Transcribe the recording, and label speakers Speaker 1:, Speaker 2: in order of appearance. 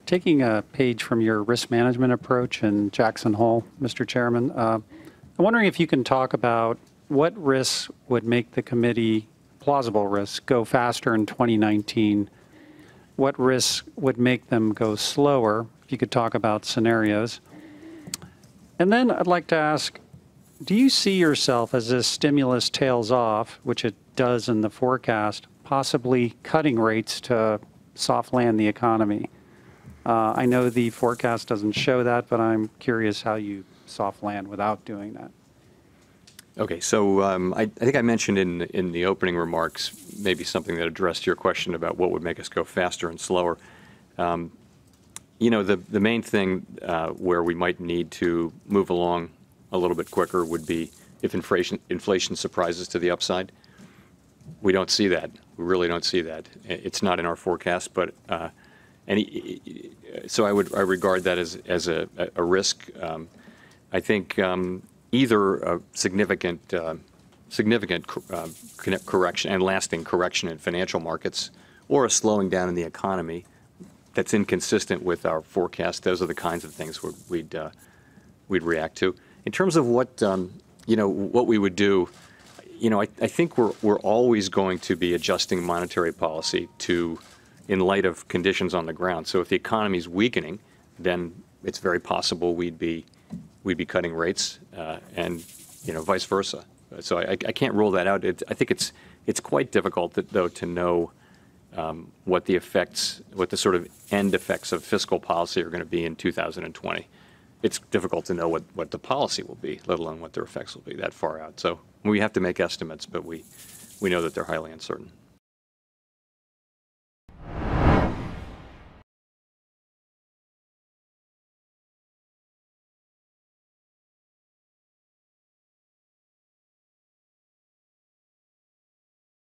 Speaker 1: taking a page from your risk management approach in Jackson Hole, Mr. Chairman, I'm wondering if you can talk about what risks would make the committee, plausible risks, go faster in 2019. What risks would make them go slower? If you could talk about scenarios. And then I'd like to ask, do you see yourself as this stimulus tails off, which it does in the forecast, possibly cutting rates to soft land the economy? I know the forecast doesn't show that, but I'm curious how you soft land without doing that.
Speaker 2: Okay, so I think I mentioned in the opening remarks maybe something that addressed your question about what would make us go faster and slower. You know, the main thing where we might need to move along a little bit quicker would be if inflation surprises to the upside. We don't see that. We really don't see that. It's not in our forecast, but so I regard that as a risk. I think either a significant correction and lasting correction in financial markets, or a slowing down in the economy that's inconsistent with our forecast. Those are the kinds of things we'd react to. In terms of what what we would do, I think we're always going to be adjusting monetary policy in light of conditions on the ground. So if the economy is weakening, then it's very possible we'd be cutting rates, and vice versa. So I can't rule that out. I think it's quite difficult though to know what the sort of end effects of fiscal policy are going to be in 2020. It's difficult to know what the policy will be, let alone what their effects will be that far out. So we have to make estimates, but we know that they're highly uncertain.